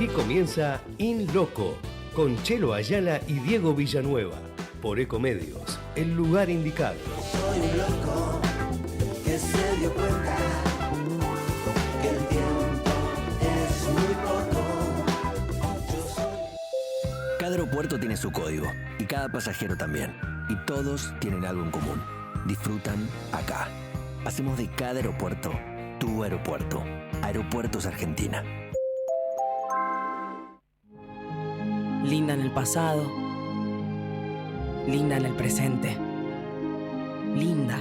Aquí comienza In Loco, con Chelo Ayala y Diego Villanueva, por Ecomedios, el lugar indicado. Soy un loco que se dio cuenta que el tiempo es muy poco. Cada aeropuerto tiene su código y cada pasajero también. Y todos tienen algo en común. Disfrutan acá. Hacemos de cada aeropuerto tu aeropuerto. Aeropuertos Argentina. Linda en el pasado, linda en el presente, linda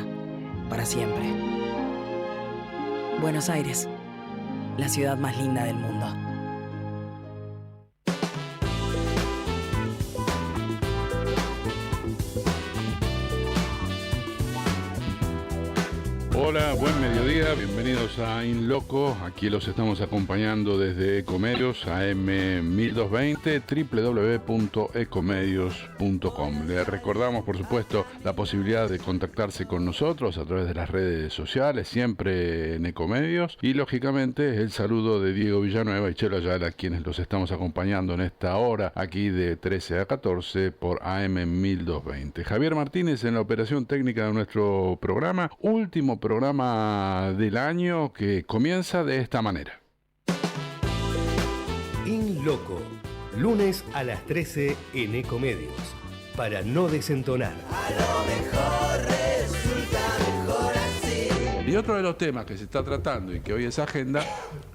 para siempre. Buenos Aires, la ciudad más linda del mundo. Hola, buen mediodía, bienvenidos a In Loco. Aquí los estamos acompañando desde Ecomedios, AM 1220, www.ecomedios.com. Les recordamos, por supuesto, la posibilidad de contactarse con nosotros a través de las redes sociales, siempre en Ecomedios. Y, lógicamente, el saludo de Diego Villanueva y Chelo Ayala, quienes los estamos acompañando en esta hora, aquí de 13 a 14 por AM 1220. Javier Martínez en la operación técnica de nuestro programa, último programa del año que comienza de esta manera. In Loco, lunes a las 13 en Ecomedios, para no desentonar. A lo mejor resulta mejor así. Y otro de los temas que se está tratando y que hoy es agenda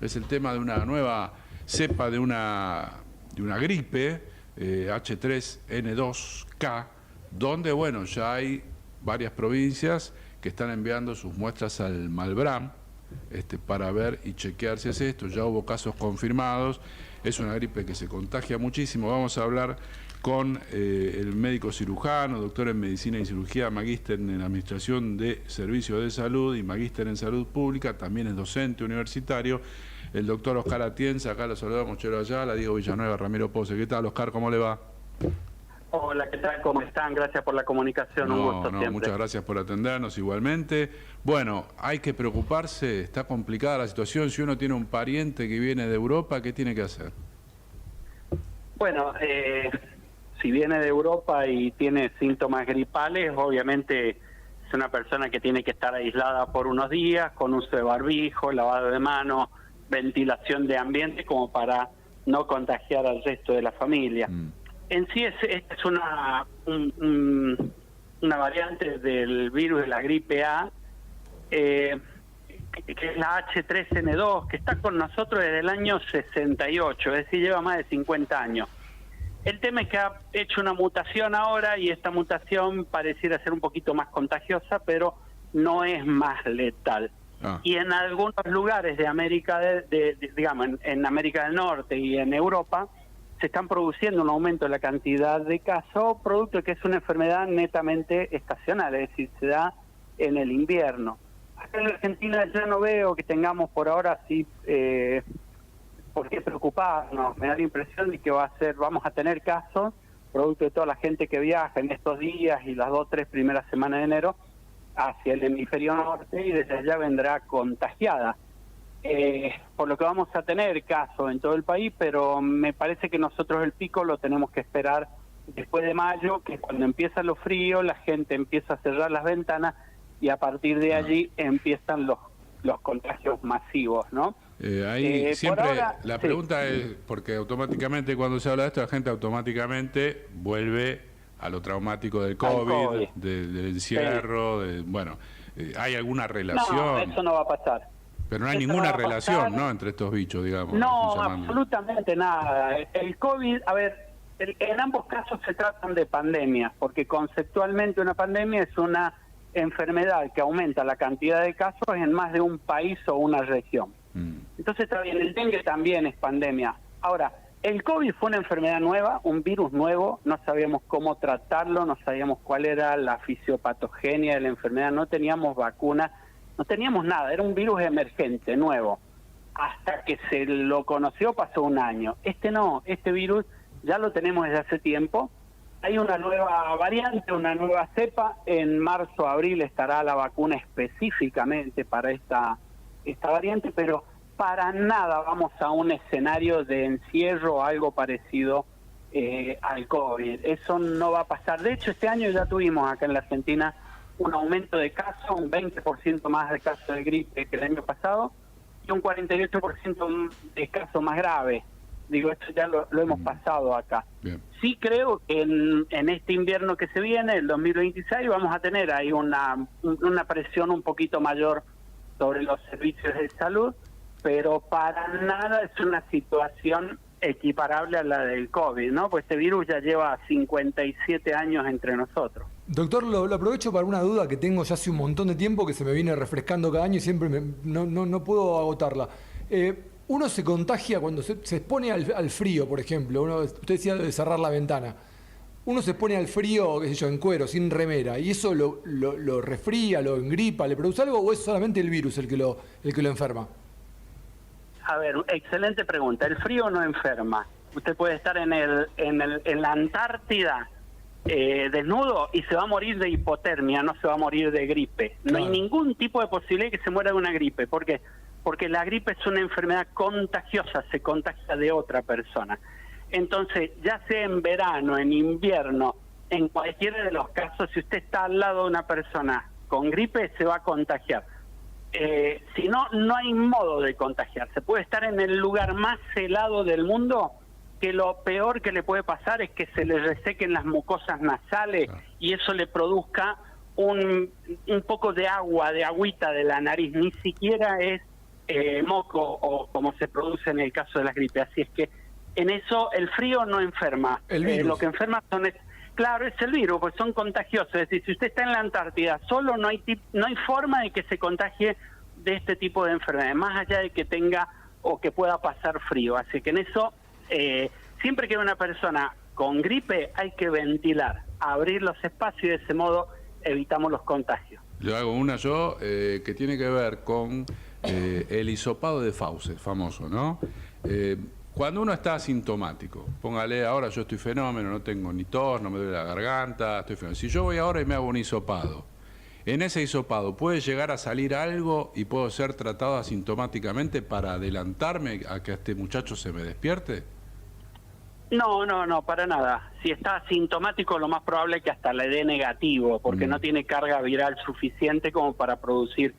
es el tema de una nueva cepa de una gripe, H3N2K, donde, bueno, ya hay varias provincias que están enviando sus muestras al Malbrán para ver y chequear si es esto. Ya hubo casos confirmados, es una gripe que se contagia muchísimo. Vamos a hablar con el médico cirujano, doctor en medicina y cirugía, magíster en administración de servicios de salud y magíster en salud pública, también es docente universitario, el doctor Oscar Atienza. Acá lo saludamos, Chelo Ayala, Diego Villanueva, Ramiro Pose. ¿Qué tal, Oscar? ¿Cómo le va? Hola, ¿qué tal? ¿Cómo están? Gracias por la comunicación, un gusto siempre. Muchas gracias por atendernos igualmente. Bueno, hay que preocuparse, está complicada la situación. Si uno tiene un pariente que viene de Europa, ¿qué tiene que hacer? Bueno, si viene de Europa y tiene síntomas gripales, obviamente es una persona que tiene que estar aislada por unos días, con uso de barbijo, lavado de manos, ventilación de ambiente, como para no contagiar al resto de la familia. En sí es una variante del virus de la gripe A, que es la H3N2, que está con nosotros desde el año 68, es decir, lleva más de 50 años. El tema es que ha hecho una mutación ahora y esta mutación pareciera ser un poquito más contagiosa, pero no es más letal. Y en algunos lugares de América, digamos, en América del Norte y en Europa, se están produciendo un aumento de la cantidad de casos, producto de que es una enfermedad netamente estacional, es decir, se da en el invierno. Acá en Argentina ya no veo que tengamos por ahora así por qué preocuparnos. Me da la impresión de que vamos a tener casos, producto de toda la gente que viaja en estos días y las 2 o 3 primeras semanas de enero hacia el hemisferio norte, y desde allá vendrá contagiada. Por lo que vamos a tener casos en todo el país, pero me parece que nosotros el pico lo tenemos que esperar después de mayo, que cuando empieza lo frío, la gente empieza a cerrar las ventanas y a partir de allí empiezan los contagios masivos, ¿no? Ahí siempre ahora, la pregunta es, porque automáticamente cuando se habla de esto, la gente automáticamente vuelve a lo traumático del COVID, del encierro, ¿hay alguna relación? No, eso no va a pasar. Pero no hay ninguna relación, ¿no?, entre estos bichos, digamos. No, absolutamente nada. El COVID, a ver, en ambos casos se tratan de pandemias, porque conceptualmente una pandemia es una enfermedad que aumenta la cantidad de casos en más de un país o una región. Entonces está bien, el dengue también es pandemia. Ahora, el COVID fue una enfermedad nueva, un virus nuevo, no sabíamos cómo tratarlo, no sabíamos cuál era la fisiopatogenia de la enfermedad, no teníamos vacuna, no teníamos nada, era un virus emergente, nuevo. Hasta que se lo conoció pasó un año. Este virus ya lo tenemos desde hace tiempo. Hay una nueva variante, una nueva cepa. En marzo, abril estará la vacuna específicamente para esta variante, pero para nada vamos a un escenario de encierro o algo parecido al COVID. Eso no va a pasar. De hecho, este año ya tuvimos acá en la Argentina un aumento de casos, un 20% más de casos de gripe que el año pasado y un 48% de casos más graves. Digo, esto ya lo hemos pasado acá. Bien. Sí creo que en este invierno que se viene, el 2026, vamos a tener ahí una presión un poquito mayor sobre los servicios de salud, pero para nada es una situación equiparable a la del COVID, ¿no? Pues este virus ya lleva 57 años entre nosotros. Doctor, lo aprovecho para una duda que tengo ya hace un montón de tiempo, que se me viene refrescando cada año y siempre no puedo agotarla. Uno se contagia cuando se expone al frío, por ejemplo. Usted decía de cerrar la ventana. Uno se expone al frío, qué sé yo, en cuero, sin remera, y eso lo resfría, lo engripa, ¿le produce algo o es solamente el virus el que lo enferma? A ver, excelente pregunta. El frío no enferma. Usted puede estar en la Antártida desnudo y se va a morir de hipotermia, no se va a morir de gripe. No hay ningún tipo de posibilidad de que se muera de una gripe. ¿Por qué? Porque la gripe es una enfermedad contagiosa, se contagia de otra persona. Entonces, ya sea en verano, en invierno, en cualquiera de los casos, si usted está al lado de una persona con gripe, se va a contagiar. Si no, no hay modo de contagiarse. Puede estar en el lugar más helado del mundo, que lo peor que le puede pasar es que se le resequen las mucosas nasales y eso le produzca un poco de agua, de agüita de la nariz. Ni siquiera es moco o como se produce en el caso de la gripe. Así es que en eso el frío no enferma. Lo que enferma claro, es el virus, pues son contagiosos. Es decir, si usted está en la Antártida solo, no hay forma de que se contagie de este tipo de enfermedades, más allá de que tenga o que pueda pasar frío. Así que en eso, siempre que hay una persona con gripe, hay que ventilar, abrir los espacios y de ese modo evitamos los contagios. Yo hago una que tiene que ver con el hisopado de Fauces, famoso, ¿no? Cuando uno está asintomático, póngale, ahora yo estoy fenómeno, no tengo ni tos, no me duele la garganta, estoy fenómeno. Si yo voy ahora y me hago un hisopado, en ese hisopado puede llegar a salir algo y puedo ser tratado asintomáticamente para adelantarme a que este muchacho se me despierte. No, para nada. Si está asintomático, lo más probable es que hasta le dé negativo, porque no tiene carga viral suficiente como para producir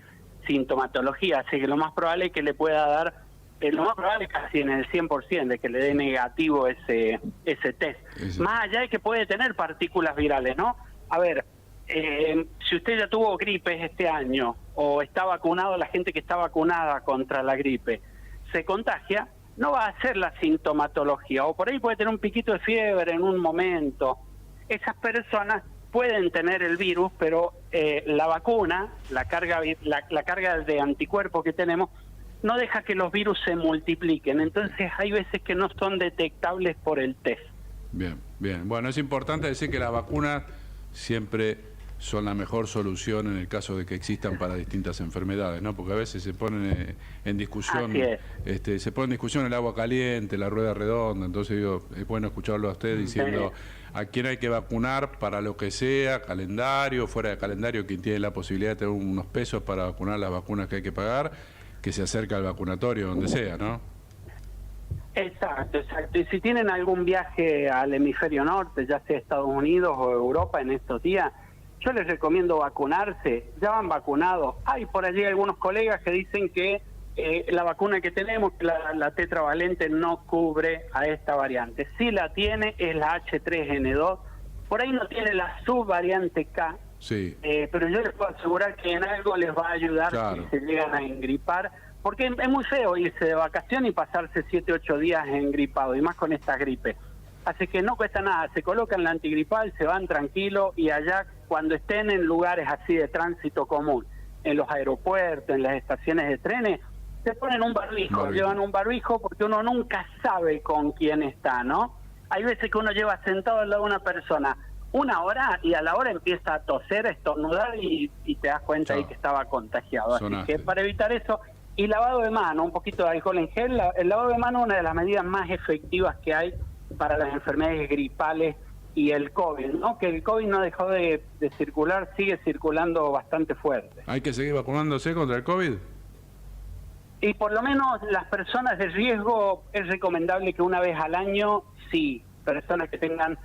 sintomatología. Así que lo más probable es que le pueda dar, lo más probable es casi en el 100% de que le dé negativo ese test. Más allá de que puede tener partículas virales, ¿no? A ver, si usted ya tuvo gripes este año o está vacunado, la gente que está vacunada contra la gripe se contagia, no va a hacer la sintomatología, o por ahí puede tener un piquito de fiebre en un momento. Esas personas pueden tener el virus, pero la vacuna, la carga de anticuerpos que tenemos, no deja que los virus se multipliquen. Entonces hay veces que no son detectables por el test. Bien. Bueno, es importante decir que las vacunas siempre son la mejor solución en el caso de que existan para distintas enfermedades, ¿no? Porque a veces se ponen en discusión, se pone en discusión el agua caliente, la rueda redonda. Entonces es bueno escucharlo a usted diciendo a quién hay que vacunar para lo que sea, calendario, fuera de calendario, quien tiene la posibilidad de tener unos pesos para vacunar las vacunas que hay que pagar, que se acerca al vacunatorio donde sea, ¿no? Exacto. Y si tienen algún viaje al hemisferio norte, ya sea Estados Unidos o Europa en estos días, yo les recomiendo vacunarse. Ya van vacunados. Hay por allí algunos colegas que dicen que la vacuna que tenemos, la tetravalente, no cubre a esta variante. Sí la tiene, es la H3N2. Por ahí no tiene la subvariante K, pero yo les puedo asegurar que en algo les va a ayudar si se llegan a engripar, porque es muy feo irse de vacación y pasarse 7, 8 días engripado, y más con esta gripe. Así que no cuesta nada, se colocan la antigripal, se van tranquilos, y allá cuando estén en lugares así de tránsito común, en los aeropuertos, en las estaciones de trenes, se ponen un barbijo, llevan un barbijo porque uno nunca sabe con quién está, ¿no? Hay veces que uno lleva sentado al lado de una persona 1 hora y a la hora empieza a toser, a estornudar y te das cuenta ahí que estaba contagiado. Así que para evitar eso, y lavado de mano, un poquito de alcohol en gel. El lavado de mano es una de las medidas más efectivas que hay para las enfermedades gripales y el COVID, ¿no? Que el COVID no dejó de circular, sigue circulando bastante fuerte. ¿Hay que seguir vacunándose contra el COVID? Y por lo menos las personas de riesgo es recomendable que una vez al año, sí, personas que tengan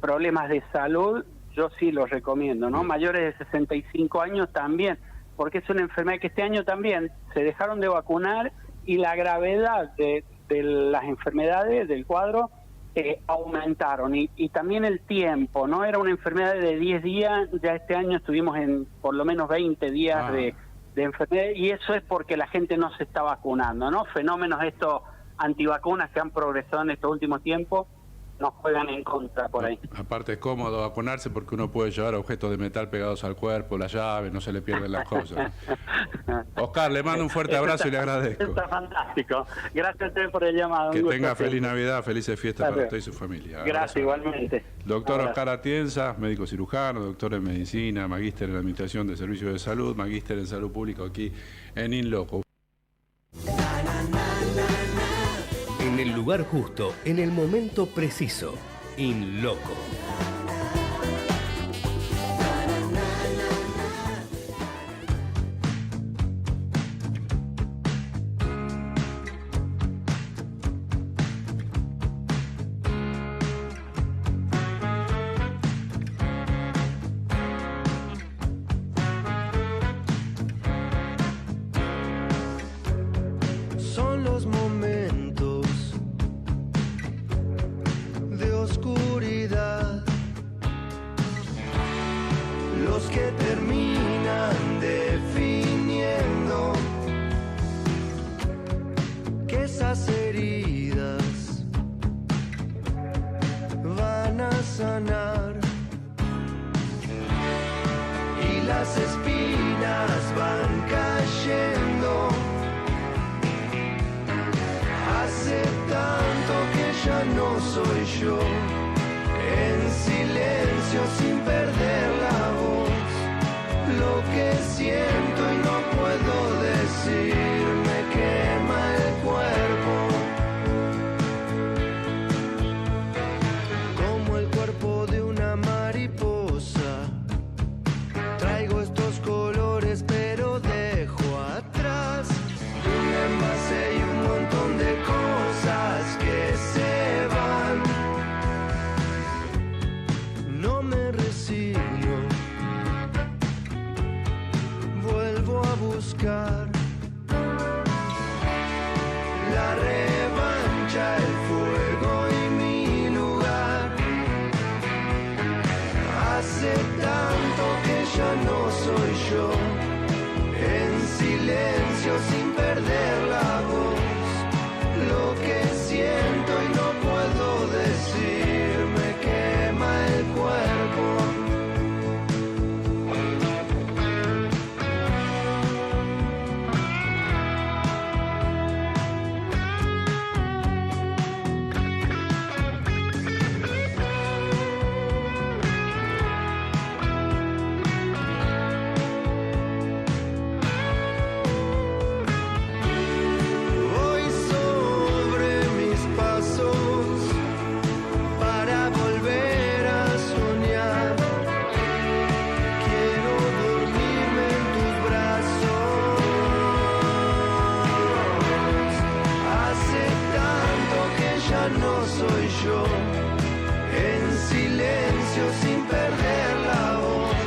problemas de salud, yo sí los recomiendo, ¿no? Mayores de 65 años también, porque es una enfermedad que este año también se dejaron de vacunar y la gravedad de las enfermedades, del cuadro, aumentaron. Y también el tiempo, ¿no? Era una enfermedad de 10 días, ya este año estuvimos en por lo menos 20 días de enfermedad, y eso es porque la gente no se está vacunando, ¿no? Fenómenos estos antivacunas que han progresado en estos últimos tiempos nos juegan en contra por ahí. Aparte es cómodo vacunarse porque uno puede llevar objetos de metal pegados al cuerpo, la llave, no se le pierden las cosas. Oscar, le mando un fuerte abrazo y le agradezco. Está fantástico. Gracias a usted por el llamado. Que tenga feliz Navidad, felices fiestas para usted y su familia. Gracias, igualmente. Doctor Oscar Atienza, médico cirujano, doctor en medicina, magíster en administración de servicios de salud, magíster en salud pública aquí en InLoco. En el lugar justo, en el momento preciso. InLoco. Son los momentos de oscuridad los que terminan definiendo que esas heridas van a sanar y las espinas van cayendo. Hace tanto que ya no soy yo, en silencio sin perder la voz, lo que siento y no puedo decir, me quema el cuerpo, como el cuerpo de una mariposa, traigo estos colores pero dejo atrás un envase y un montón de cosas que se van. No me resigno, vuelvo a buscar la revancha, el fuego y mi lugar. Hace tanto que ya no soy yo, en silencio sin perder la voz, lo que siento y no puedo decir, me quema el cuerpo. Voy sobre mis pasos para volver a soñar. Quiero dormirme en tus brazos. Hace tanto que ya no soy yo, en silencio sin perder la voz,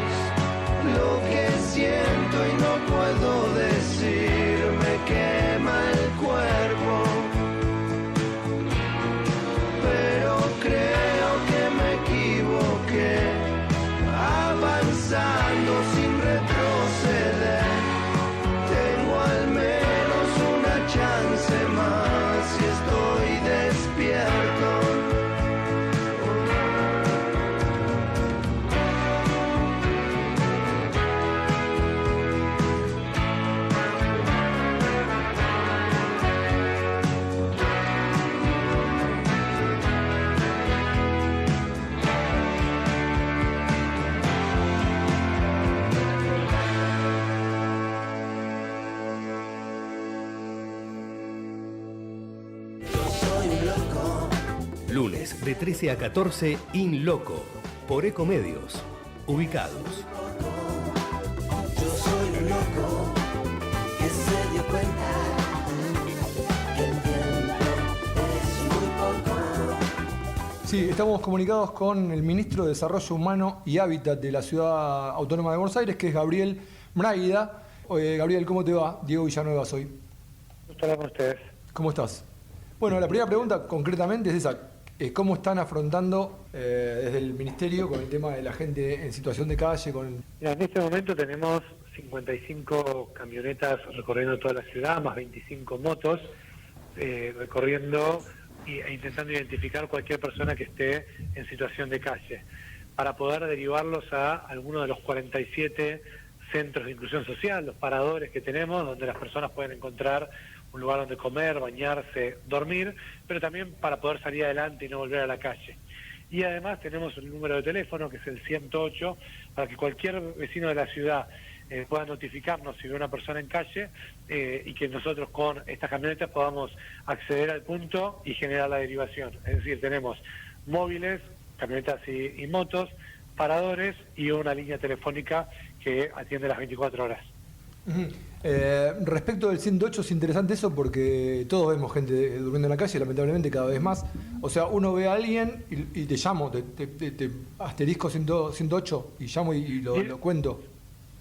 lo que siento y no puedo decir, me quema el cuerpo, pero creo que me equivoqué, avanzando sin retroceder, tengo al menos una chance más y estoy despierto. Lunes de 13 a 14, InLoco, por Ecomedios. Ubicados. Yo soy un loco que se dio cuenta Sí, estamos comunicados con el ministro de Desarrollo Humano y Hábitat de la Ciudad Autónoma de Buenos Aires, que es Gabriel Mraida. Gabriel, ¿cómo te va? Diego Villanueva soy. Gusto hablar con ustedes. ¿Cómo estás? Bueno, la primera pregunta concretamente es esa. ¿Cómo están afrontando desde el ministerio con el tema de la gente en situación de calle? Mira, en este momento tenemos 55 camionetas recorriendo toda la ciudad, más 25 motos recorriendo e intentando identificar cualquier persona que esté en situación de calle, para poder derivarlos a alguno de los 47 centros de inclusión social, los paradores que tenemos, donde las personas pueden encontrar un lugar donde comer, bañarse, dormir, pero también para poder salir adelante y no volver a la calle. Y además tenemos un número de teléfono que es el 108, para que cualquier vecino de la ciudad pueda notificarnos si ve una persona en calle y que nosotros con estas camionetas podamos acceder al punto y generar la derivación. Es decir, tenemos móviles, camionetas y motos, paradores y una línea telefónica que atiende las 24 horas. Respecto del 108 es interesante eso porque todos vemos gente durmiendo en la calle, lamentablemente cada vez más. O sea, uno ve a alguien y te llamo, te asterisco 108 y llamo y lo cuento.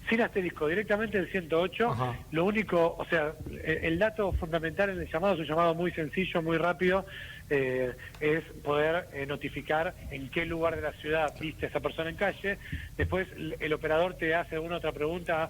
Sin asterisco, directamente el 108. Ajá. Lo único, o sea, el dato fundamental en el llamado es un llamado muy sencillo, muy rápido, es poder notificar en qué lugar de la ciudad viste a esa persona en calle. Después el operador te hace alguna otra pregunta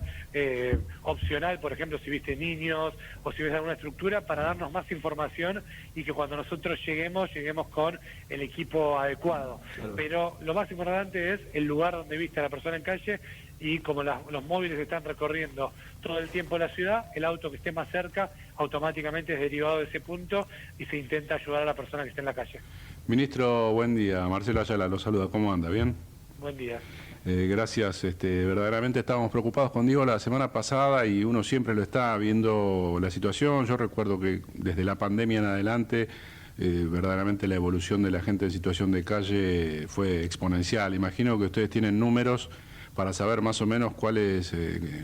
opcional, por ejemplo, si viste niños o si ves alguna estructura, para darnos más información y que cuando nosotros lleguemos con el equipo adecuado. Claro. Pero lo más importante es el lugar donde viste a la persona en calle. Y como los móviles están recorriendo todo el tiempo la ciudad, el auto que esté más cerca automáticamente es derivado de ese punto y se intenta ayudar a la persona que esté en la calle. Ministro, buen día. Marcelo Ayala lo saluda. ¿Cómo anda? ¿Bien? Buen día. Gracias. Verdaderamente estábamos preocupados con Diego la semana pasada y uno siempre lo está viendo la situación. Yo recuerdo que desde la pandemia en adelante verdaderamente la evolución de la gente en situación de calle fue exponencial. Imagino que ustedes tienen números para saber más o menos cuáles,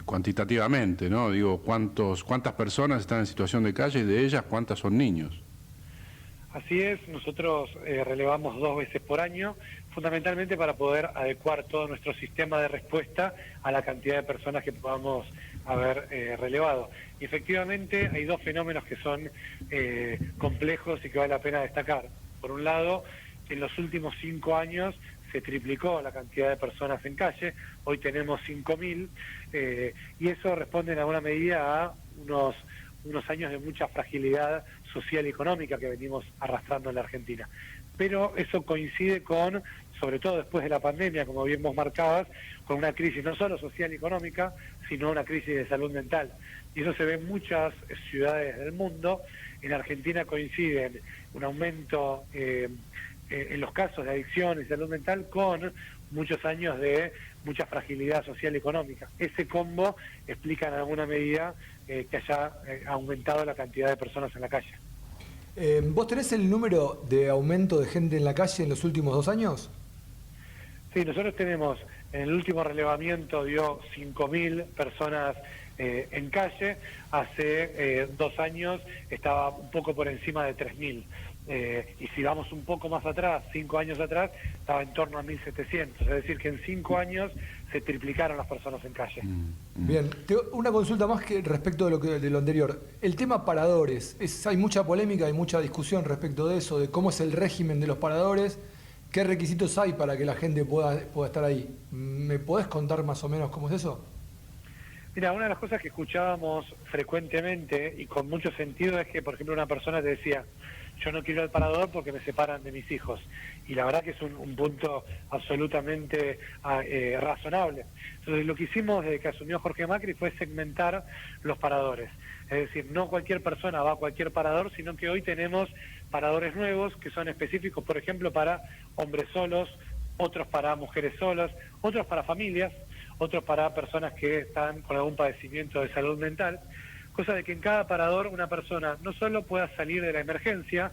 cuantitativamente, ¿no? Digo, cuántas personas están en situación de calle y de ellas cuántas son niños. Así es, nosotros relevamos 2 veces por año, fundamentalmente para poder adecuar todo nuestro sistema de respuesta a la cantidad de personas que podamos haber relevado. Y efectivamente hay 2 fenómenos que son complejos y que vale la pena destacar. Por un lado, en los últimos 5 años se triplicó la cantidad de personas en calle, hoy tenemos 5.000, y eso responde en alguna medida a unos años de mucha fragilidad social y económica que venimos arrastrando en la Argentina. Pero eso coincide con, sobre todo después de la pandemia, como bien vos marcabas, con una crisis no solo social y económica, sino una crisis de salud mental. Y eso se ve en muchas ciudades del mundo. En Argentina coinciden un aumento en los casos de adicción y salud mental con muchos años de mucha fragilidad social y económica. Ese combo explica en alguna medida que haya aumentado la cantidad de personas en la calle. ¿Vos tenés el número de aumento de gente en la calle en los últimos 2 años? Sí, nosotros tenemos, en el último relevamiento dio 5.000 personas en calle, hace 2 años estaba un poco por encima de 3.000. Y si vamos un poco más atrás, 5 años atrás, estaba en torno a 1.700. Es decir, que en 5 años se triplicaron las personas en calle. Bien, una consulta más que respecto de lo anterior. El tema paradores, hay mucha polémica, hay mucha discusión respecto de eso, de cómo es el régimen de los paradores, qué requisitos hay para que la gente pueda estar ahí. ¿Me podés contar más o menos cómo es eso? Mira, una de las cosas que escuchábamos frecuentemente y con mucho sentido es que, por ejemplo, una persona te decía: yo no quiero ir al parador porque me separan de mis hijos. Y la verdad que es un punto absolutamente razonable. Entonces, lo que hicimos desde que asumió Jorge Macri fue segmentar los paradores. Es decir, no cualquier persona va a cualquier parador, sino que hoy tenemos paradores nuevos que son específicos, por ejemplo, para hombres solos, otros para mujeres solas, otros para familias, otros para personas que están con algún padecimiento de salud mental. Cosa de que en cada parador una persona no solo pueda salir de la emergencia,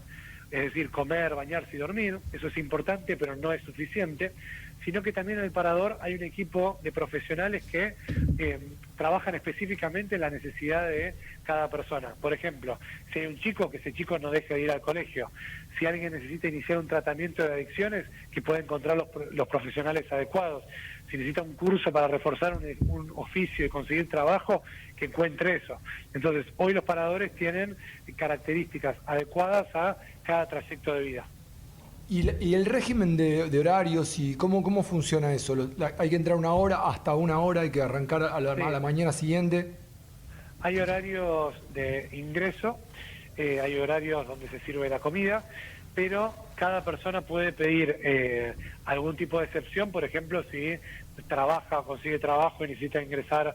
es decir, comer, bañarse y dormir, eso es importante pero no es suficiente, sino que también en el parador hay un equipo de profesionales que trabajan específicamente en la necesidad de cada persona. Por ejemplo, si hay un chico, que ese chico no deje de ir al colegio. Si alguien necesita iniciar un tratamiento de adicciones, que pueda encontrar los profesionales adecuados. Si necesita un curso para reforzar un oficio y conseguir trabajo, que encuentre eso. Entonces, hoy los paradores tienen características adecuadas a cada trayecto de vida. ¿Y el régimen de horarios y cómo funciona eso? ¿Hay que entrar una hora, hasta una hora, hay que arrancar a la mañana siguiente? Hay horarios de ingreso, hay horarios donde se sirve la comida, pero cada persona puede pedir algún tipo de excepción, por ejemplo, si trabaja, consigue trabajo y necesita ingresar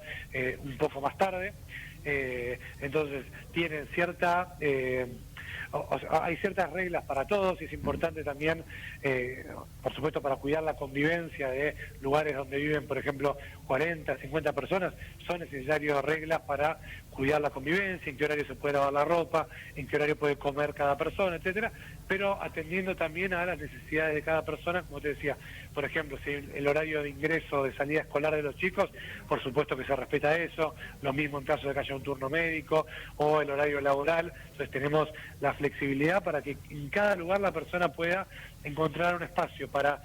un poco más tarde. Entonces, tienen hay ciertas reglas para todos y es importante también, por supuesto, para cuidar la convivencia de lugares donde viven, por ejemplo, 40, 50 personas, son necesarias reglas para cuidar la convivencia, en qué horario se puede lavar la ropa, en qué horario puede comer cada persona, etcétera, pero atendiendo también a las necesidades de cada persona, como te decía, por ejemplo, si el horario de ingreso o de salida escolar de los chicos, por supuesto que se respeta eso, lo mismo en caso de que haya un turno médico o el horario laboral, entonces tenemos la flexibilidad para que en cada lugar la persona pueda encontrar un espacio para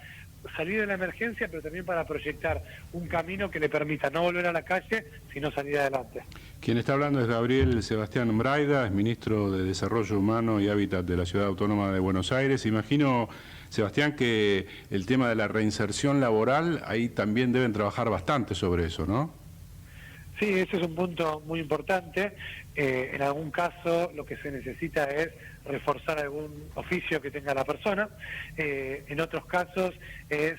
salir de la emergencia, pero también para proyectar un camino que le permita no volver a la calle, sino salir adelante. Quien está hablando es Gabriel Sebastián Braida, es ministro de Desarrollo Humano y Hábitat de la Ciudad Autónoma de Buenos Aires. Imagino, Sebastián, que el tema de la reinserción laboral, ahí también deben trabajar bastante sobre eso, ¿no? Sí, ese es un punto muy importante. En algún caso lo que se necesita es reforzar algún oficio que tenga la persona. En otros casos es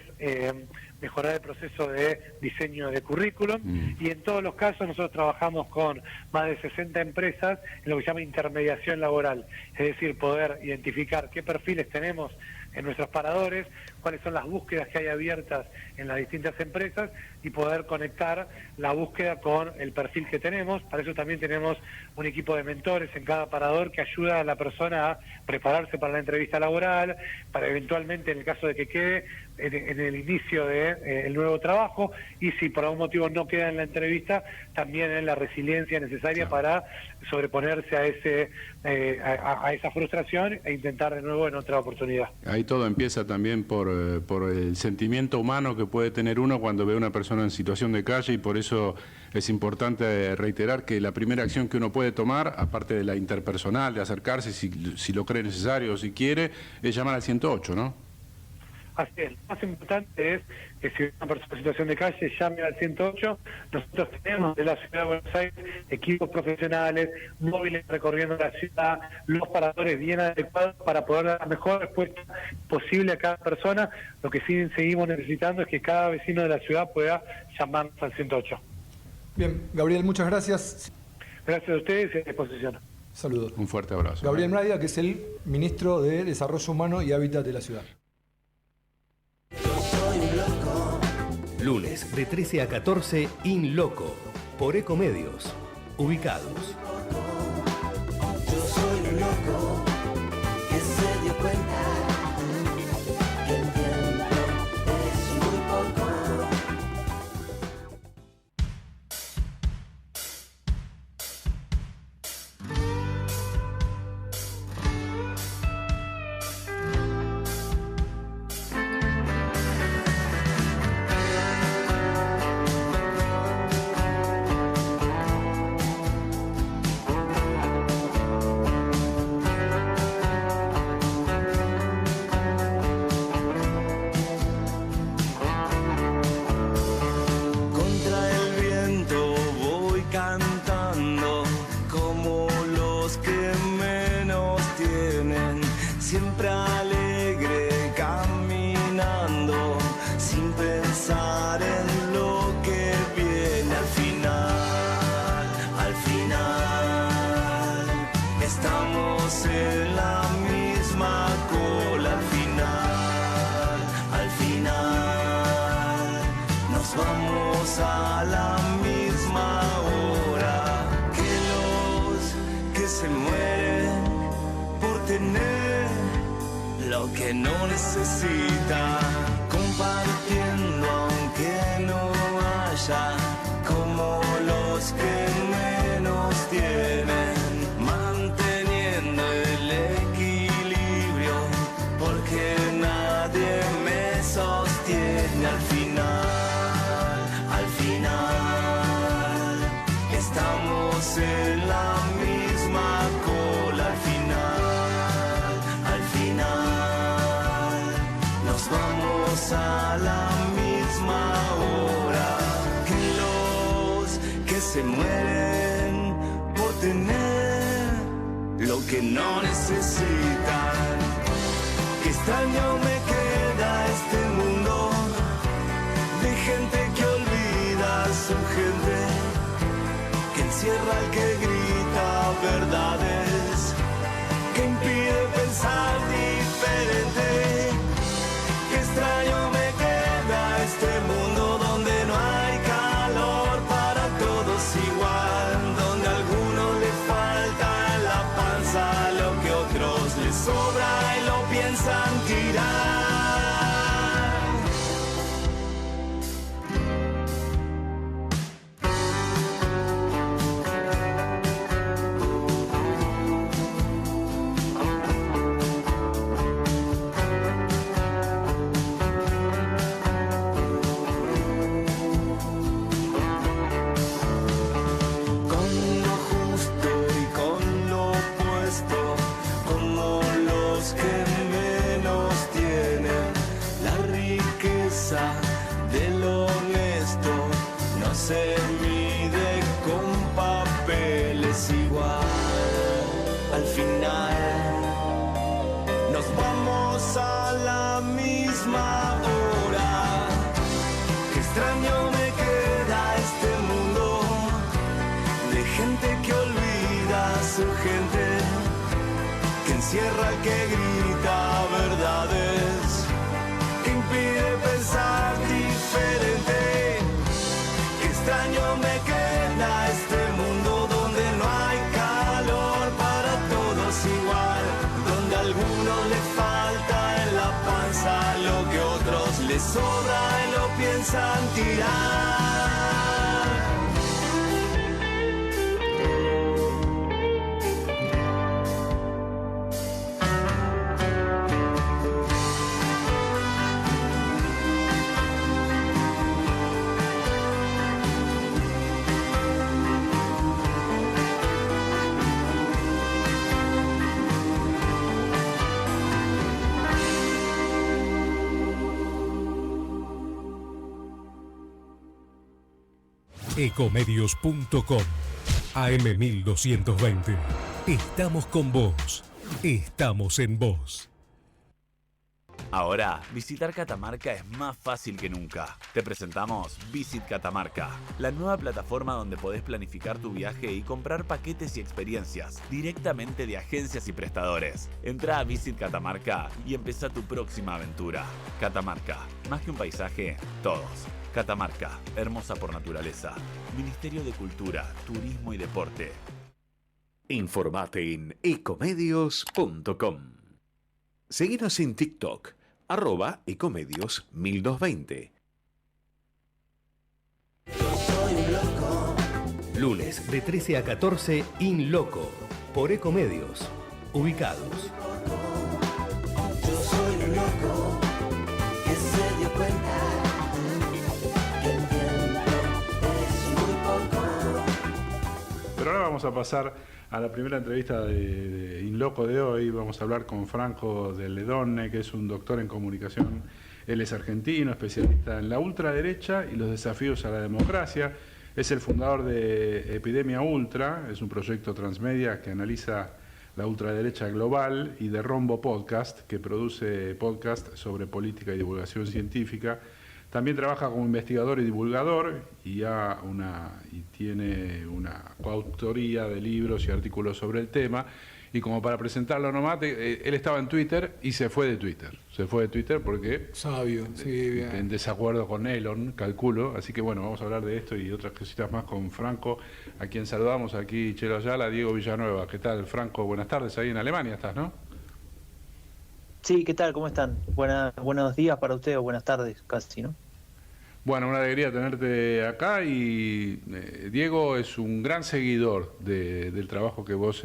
mejorar el proceso de diseño de currículum. Y en todos los casos nosotros trabajamos con más de 60 empresas en lo que se llama intermediación laboral. Es decir, poder identificar qué perfiles tenemos en nuestros paradores, cuáles son las búsquedas que hay abiertas en las distintas empresas y poder conectar la búsqueda con el perfil que tenemos. Para eso también tenemos un equipo de mentores en cada parador que ayuda a la persona a prepararse para la entrevista laboral, para eventualmente, en el caso de que quede, en el inicio de el nuevo trabajo, y si por algún motivo no queda en la entrevista, también en la resiliencia necesaria para sobreponerse a esa frustración e intentar de nuevo en otra oportunidad. Ahí todo empieza también por el sentimiento humano que puede tener uno cuando ve a una persona en situación de calle, y por eso es importante reiterar que la primera acción que uno puede tomar, aparte de la interpersonal, de acercarse si lo cree necesario o si quiere, es llamar al 108, ¿no? Así es, lo más importante es que si una persona en situación de calle llame al 108. Nosotros tenemos de la Ciudad de Buenos Aires equipos profesionales, móviles recorriendo la ciudad, los paradores bien adecuados para poder dar la mejor respuesta posible a cada persona. Lo que sí seguimos necesitando es que cada vecino de la ciudad pueda llamarnos al 108. Bien, Gabriel, muchas gracias. Gracias a ustedes y a disposición. Saludos. Un fuerte abrazo. Gabriel Braida, que es el ministro de Desarrollo Humano y Hábitat de la ciudad. Lunes de 13 a 14, In Loco, por Ecomedios. Ubicados. Yo soy un loco que se dio cuenta que el tiempo es muy poco. Siempre alegre, caminando, sin pensar en lo que viene. Al final, estamos en la misma cola. Al final, nos vamos a la misma hora. Que los que se mueren por tener lo que no necesita, compartiendo aunque no haya, como los sostienen, manteniendo el equilibrio, porque nadie me sostiene al final, estamos en la misma cola al final, nos vamos a la misma hora que los que se mueren por tener lo que no necesitan. Qué extraño me queda este mundo de gente que olvida a su gente, que encierra al que grita verdades, que impide pensar diferente. Qué extraño me queda este mundo donde no hay calor para todos igual, donde a algunos les falta en la panza lo que a otros les sobra y lo piensan tirar. De lo honesto no se mide con papeles igual. Al final nos vamos a la misma hora. Qué extraño me queda este mundo de gente que olvida a su gente, que encierra al que grita verdades, que impide pensar diferente. Qué extraño me queda este mundo donde no hay calor para todos igual, donde a algunos les falta en la panza lo que a otros les sobra y lo piensan tirar. Ecomedios.com AM1220. Estamos con vos. Estamos en vos. Ahora, visitar Catamarca es más fácil que nunca. Te presentamos Visit Catamarca, la nueva plataforma donde podés planificar tu viaje y comprar paquetes y experiencias directamente de agencias y prestadores. Entrá a Visit Catamarca y empezá tu próxima aventura. Catamarca, más que un paisaje, todos. Catamarca, hermosa por naturaleza. Ministerio de Cultura, Turismo y Deporte. Informate en ecomedios.com. Seguinos en TikTok, @ecomedios1220. Lunes de 13 a 14, In Loco, por Ecomedios. Ubicados. Yo soy un loco que se dio cuenta que el tiempo es muy poco. Pero ahora vamos a pasar a la primera entrevista de In Loco de hoy. Vamos a hablar con Franco Del Ledone, que es un doctor en comunicación. Él es argentino, especialista en la ultraderecha y los desafíos a la democracia. Es el fundador de Epidemia Ultra, es un proyecto transmedia que analiza la ultraderecha global, y de Rombo Podcast, que produce podcast sobre política y divulgación científica. También trabaja como investigador y divulgador y tiene una coautoría de libros y artículos sobre el tema. Y como para presentarlo nomás, él estaba en Twitter y se fue de Twitter. Se fue de Twitter porque... Sabio, sí, bien. En desacuerdo con Elon, calculo. Así que bueno, vamos a hablar de esto y otras cositas más con Franco, a quien saludamos aquí, Chelo Ayala, Diego Villanueva. ¿Qué tal, Franco? Buenas tardes. Ahí en Alemania estás, ¿no? Sí, ¿qué tal? ¿Cómo están? Buenos días para ustedes, o buenas tardes casi, ¿no? Bueno, una alegría tenerte acá y Diego es un gran seguidor del trabajo que vos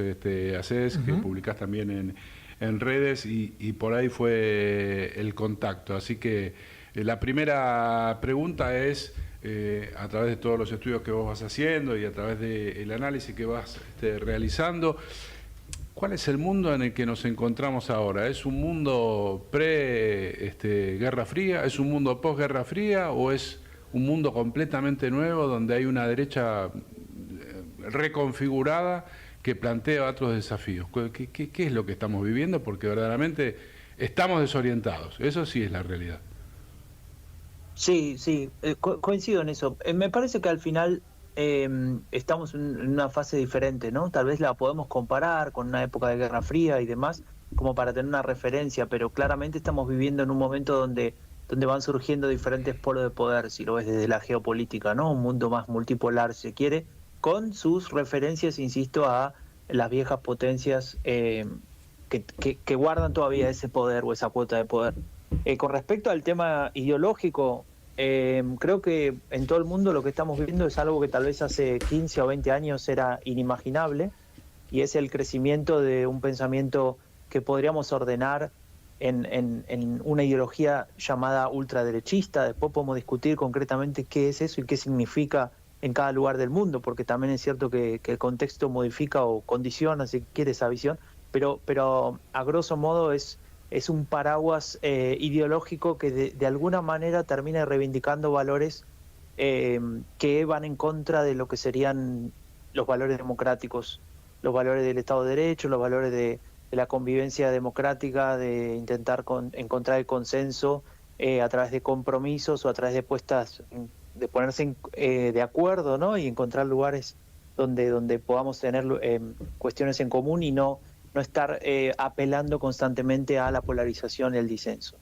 haces, que publicás también en redes y por ahí fue el contacto. Así que la primera pregunta es, a través de todos los estudios que vos vas haciendo y a través del análisis que vas realizando, ¿cuál es el mundo en el que nos encontramos ahora? ¿Es un mundo pre-Guerra Fría? ¿Es un mundo post-Guerra Fría? ¿O es un mundo completamente nuevo donde hay una derecha reconfigurada que plantea otros desafíos? ¿Qué es lo que estamos viviendo? Porque verdaderamente estamos desorientados. Eso sí es la realidad. Sí, coincido en eso. Me parece que al final estamos en una fase diferente, ¿no? Tal vez la podemos comparar con una época de Guerra Fría y demás, como para tener una referencia, pero claramente estamos viviendo en un momento donde van surgiendo diferentes polos de poder, si lo ves desde la geopolítica, ¿no? Un mundo más multipolar, si se quiere, con sus referencias, insisto, a las viejas potencias que guardan todavía ese poder o esa cuota de poder. Con respecto al tema ideológico, creo que en todo el mundo lo que estamos viviendo es algo que tal vez hace 15 o 20 años era inimaginable, y es el crecimiento de un pensamiento que podríamos ordenar en una ideología llamada ultraderechista. Después podemos discutir concretamente qué es eso y qué significa en cada lugar del mundo, porque también es cierto que el contexto modifica o condiciona, si quiere, esa visión, pero a grosso modo es un paraguas ideológico que de alguna manera termina reivindicando valores que van en contra de lo que serían los valores democráticos, los valores del Estado de Derecho, los valores de la convivencia democrática, de intentar encontrar el consenso a través de compromisos o a través de ponerse de acuerdo, ¿no? Y encontrar lugares donde podamos tener cuestiones en común y no estar apelando constantemente a la polarización y el disenso.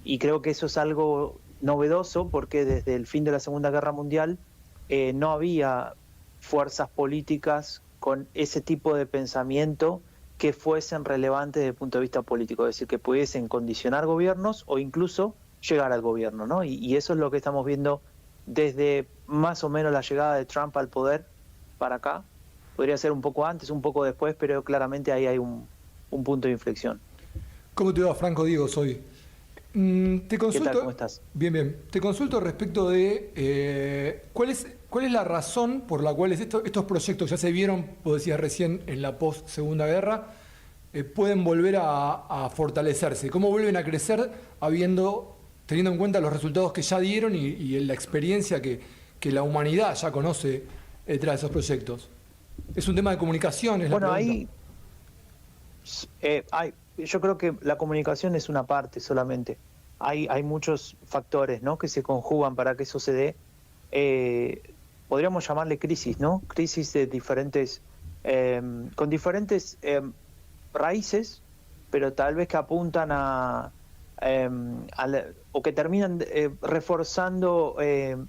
Y creo que eso es algo novedoso, porque desde el fin de la Segunda Guerra Mundial no había fuerzas políticas con ese tipo de pensamiento que fuesen relevantes desde el punto de vista político, es decir, que pudiesen condicionar gobiernos o incluso llegar al gobierno, ¿no? Y eso es lo que estamos viendo desde más o menos la llegada de Trump al poder para acá. Podría ser un poco antes, un poco después, pero claramente ahí hay un punto de inflexión. ¿Cómo te va, Franco? Diego, soy. Te consulto, ¿Qué tal? ¿Cómo estás? Bien. Te consulto respecto de ¿cuál es la razón por la cual estos proyectos ya se vieron, vos decías recién, en la post-Segunda Guerra, pueden volver a fortalecerse? ¿Cómo vuelven a crecer teniendo en cuenta los resultados que ya dieron y la experiencia que la humanidad ya conoce detrás de esos proyectos? ¿Es un tema de comunicación? Yo creo que la comunicación es una parte solamente. Hay muchos factores, ¿no?, que se conjugan para que eso se dé. Podríamos llamarle crisis, ¿no? Crisis de diferentes, con diferentes raíces, pero tal vez que apuntan o que terminan reforzando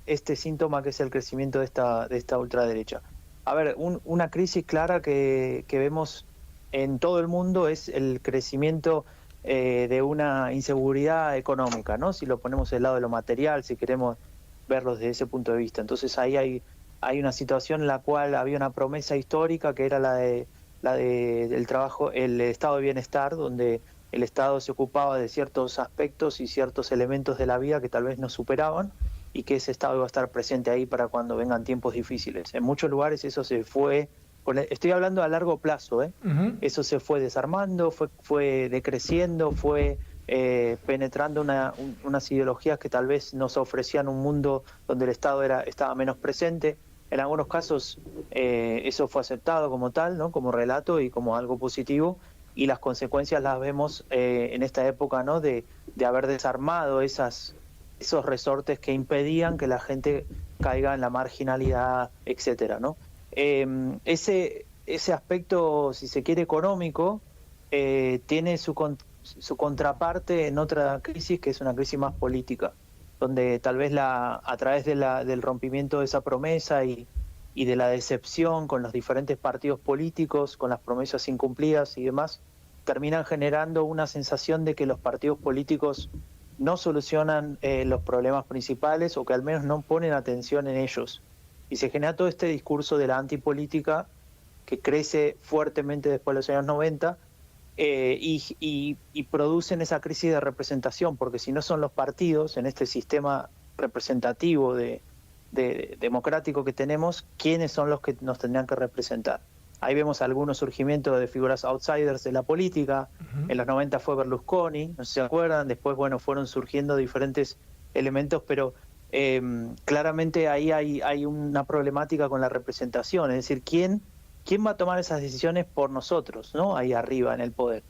este síntoma que es el crecimiento de esta ultraderecha. A ver, una crisis clara que vemos en todo el mundo es el crecimiento de una inseguridad económica, ¿no? Si lo ponemos del lado de lo material, si queremos verlo desde ese punto de vista. Entonces ahí hay una situación en la cual había una promesa histórica que era la del trabajo, el estado de bienestar, donde el Estado se ocupaba de ciertos aspectos y ciertos elementos de la vida que tal vez nos superaban, y que ese Estado iba a estar presente ahí para cuando vengan tiempos difíciles. En muchos lugares eso se fue, estoy hablando a largo plazo, eso se fue desarmando, fue decreciendo, fue penetrando unas ideologías que tal vez nos ofrecían un mundo donde el Estado estaba menos presente. En algunos casos eso fue aceptado como tal, ¿no?, como relato y como algo positivo, y las consecuencias las vemos en esta época, ¿no?, de haber desarmado esos resortes que impedían que la gente caiga en la marginalidad, etcétera, ¿no? Ese aspecto, si se quiere, económico, tiene su contraparte en otra crisis, que es una crisis más política, donde tal vez a través del rompimiento de esa promesa y de la decepción con los diferentes partidos políticos, con las promesas incumplidas y demás, terminan generando una sensación de que los partidos políticos no solucionan los problemas principales o que al menos no ponen atención en ellos. Y se genera todo este discurso de la antipolítica que crece fuertemente después de los años 90 y producen esa crisis de representación, porque si no son los partidos en este sistema representativo democrático que tenemos, ¿quiénes son los que nos tendrían que representar? Ahí vemos algunos surgimientos de figuras outsiders de la política. En los 90 fue Berlusconi, no sé si se acuerdan. Después, bueno, fueron surgiendo diferentes elementos, pero claramente ahí hay una problemática con la representación. Es decir, ¿quién va a tomar esas decisiones por nosotros, ¿no? Ahí arriba en el poder.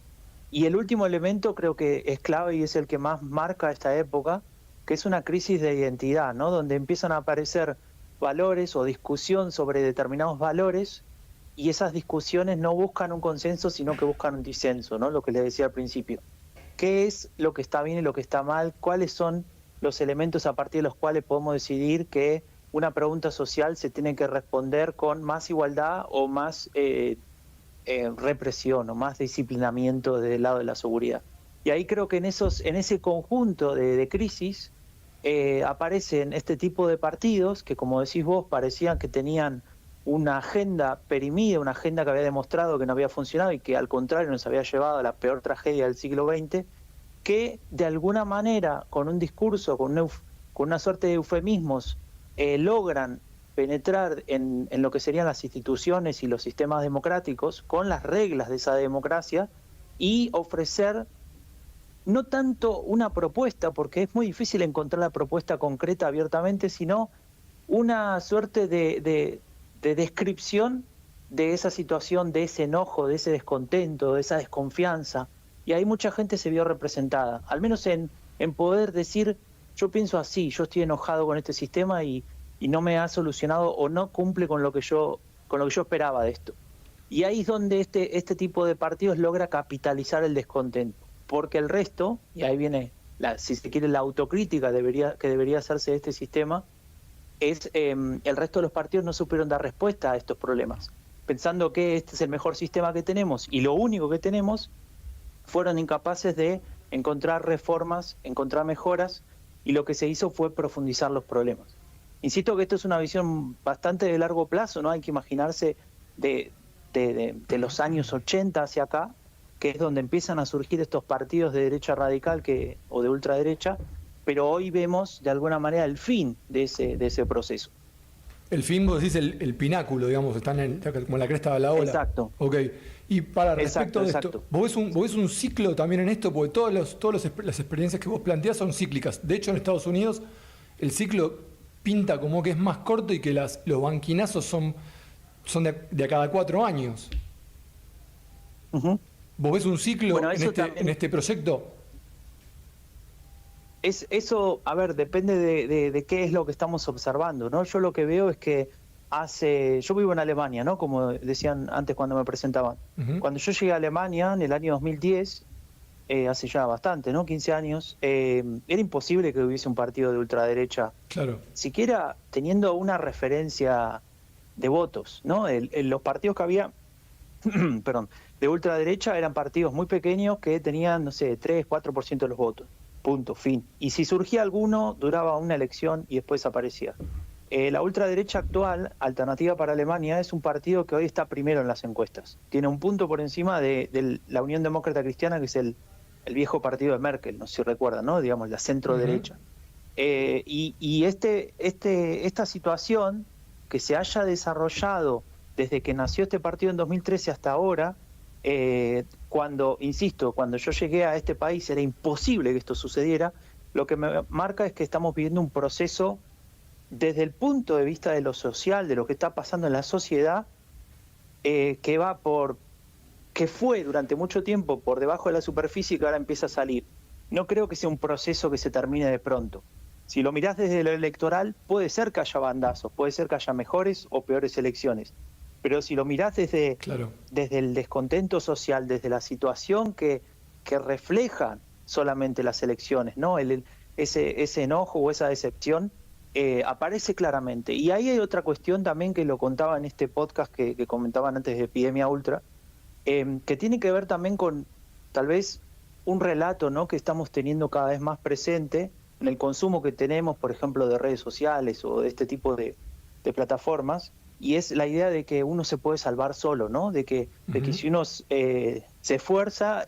Y el último elemento creo que es clave y es el que más marca esta época, que es una crisis de identidad, ¿no? Donde empiezan a aparecer valores o discusión sobre determinados valores, y esas discusiones no buscan un consenso, sino que buscan un disenso, ¿no? Lo que les decía al principio. ¿Qué es lo que está bien y lo que está mal? ¿Cuáles son los elementos a partir de los cuales podemos decidir que una pregunta social se tiene que responder con más igualdad o más represión o más disciplinamiento desde el lado de la seguridad? Y ahí creo que en ese conjunto de crisis aparecen este tipo de partidos que, como decís vos, parecían que tenían una agenda perimida, una agenda que había demostrado que no había funcionado y que al contrario nos había llevado a la peor tragedia del siglo XX, que de alguna manera, con un discurso, con una suerte de eufemismos, logran penetrar en lo que serían las instituciones y los sistemas democráticos con las reglas de esa democracia y ofrecer no tanto una propuesta, porque es muy difícil encontrar la propuesta concreta abiertamente, sino una suerte de descripción de esa situación, de ese enojo, de ese descontento, de esa desconfianza. Y ahí mucha gente se vio representada, al menos en poder decir, yo pienso así, yo estoy enojado con este sistema y no me ha solucionado o no cumple con lo que yo esperaba de esto. Y ahí es donde este tipo de partidos logra capitalizar el descontento, porque el resto, y ahí viene, si se quiere, la autocrítica que debería hacerse de este sistema, es el resto de los partidos no supieron dar respuesta a estos problemas, pensando que este es el mejor sistema que tenemos y lo único que tenemos. Fueron incapaces de encontrar reformas, encontrar mejoras, y lo que se hizo fue profundizar los problemas. Insisto que esto es una visión bastante de largo plazo, ¿no? Hay que imaginarse de los años 80 hacia acá, que es donde empiezan a surgir estos partidos de derecha radical o de ultraderecha, pero hoy vemos de alguna manera el fin de ese proceso. El fin, vos decís el pináculo, digamos, están como la cresta de la ola. Exacto. Ok. Y respecto de esto, ¿vos ves un ciclo también en esto? Porque todas las experiencias que vos planteás son cíclicas. De hecho, en Estados Unidos el ciclo pinta como que es más corto y que los banquinazos son de a cada 4 años. Uh-huh. ¿Vos ves un ciclo en este proyecto? Eso, a ver, depende de qué es lo que estamos observando, ¿no? Yo lo que veo es que yo vivo en Alemania, ¿no? Como decían antes cuando me presentaban. Uh-huh. Cuando yo llegué a Alemania en el año 2010, hace ya bastante, ¿no? 15 años, era imposible que hubiese un partido de ultraderecha, claro, siquiera teniendo una referencia de votos, ¿no? Los partidos que había, perdón, de ultraderecha eran partidos muy pequeños que tenían, no sé, 3, 4% de los votos. Punto, fin. Y si surgía alguno, duraba una elección y después desaparecía. La ultraderecha actual, Alternativa para Alemania, es un partido que hoy está primero en las encuestas. Tiene un punto por encima de la Unión Demócrata Cristiana, que es el viejo partido de Merkel, no sé si recuerdan, ¿no? Digamos, la centro derecha. Y esta situación que se haya desarrollado desde que nació este partido en 2013 hasta ahora, cuando yo llegué a este país era imposible que esto sucediera, lo que me marca es que estamos viviendo un proceso desde el punto de vista de lo social, de lo que está pasando en la sociedad, que fue durante mucho tiempo por debajo de la superficie y que ahora empieza a salir. No creo que sea un proceso que se termine de pronto. Si lo mirás desde lo electoral, puede ser que haya bandazos, puede ser que haya mejores o peores elecciones. Pero si lo mirás desde el descontento social, desde la situación que reflejan solamente las elecciones, ¿no? Ese enojo o esa decepción aparece claramente. Y ahí hay otra cuestión también que lo contaba en este podcast que comentaban antes de Epidemia Ultra, que tiene que ver también con tal vez un relato, ¿no?, que estamos teniendo cada vez más presente en el consumo que tenemos, por ejemplo, de redes sociales o de este tipo de plataformas, y es la idea de que uno se puede salvar solo, ¿no? De que si uno se esfuerza,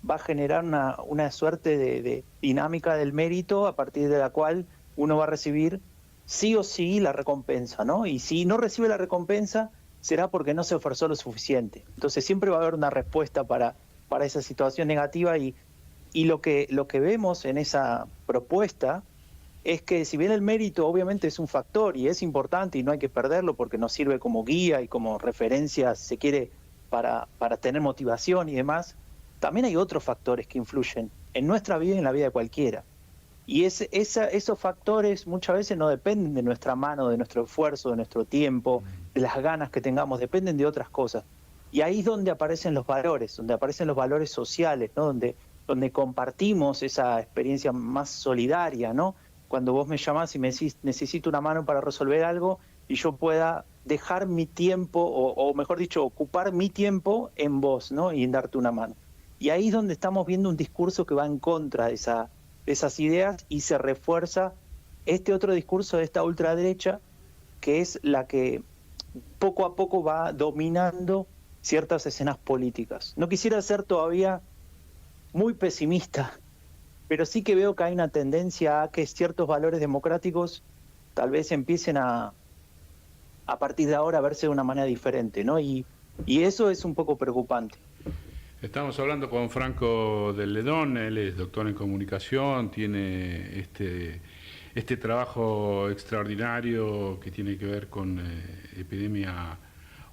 va a generar una suerte de dinámica del mérito a partir de la cual uno va a recibir sí o sí la recompensa, ¿no? Y si no recibe la recompensa, será porque no se esforzó lo suficiente. Entonces siempre va a haber una respuesta para esa situación negativa, y lo que vemos en esa propuesta es que si bien el mérito obviamente es un factor y es importante y no hay que perderlo porque nos sirve como guía y como referencia, si se quiere, para tener motivación y demás, también hay otros factores que influyen en nuestra vida y en la vida de cualquiera. Y esos factores muchas veces no dependen de nuestra mano, de nuestro esfuerzo, de nuestro tiempo, de las ganas que tengamos, dependen de otras cosas. Y ahí es donde aparecen los valores sociales, ¿no? Donde compartimos esa experiencia más solidaria, ¿no? Cuando vos me llamás y me decís, necesito una mano para resolver algo, y yo pueda dejar mi tiempo, o mejor dicho, ocupar mi tiempo en vos, ¿no? Y en darte una mano. Y ahí es donde estamos viendo un discurso que va en contra de esas ideas, y se refuerza este otro discurso de esta ultraderecha, que es la que poco a poco va dominando ciertas escenas políticas. No quisiera ser todavía muy pesimista, pero sí que veo que hay una tendencia a que ciertos valores democráticos tal vez empiecen a partir de ahora a verse de una manera diferente, ¿no? Y eso es un poco preocupante. Estamos hablando con Franco del Ledón, él es doctor en comunicación, tiene este trabajo extraordinario que tiene que ver con Epidemia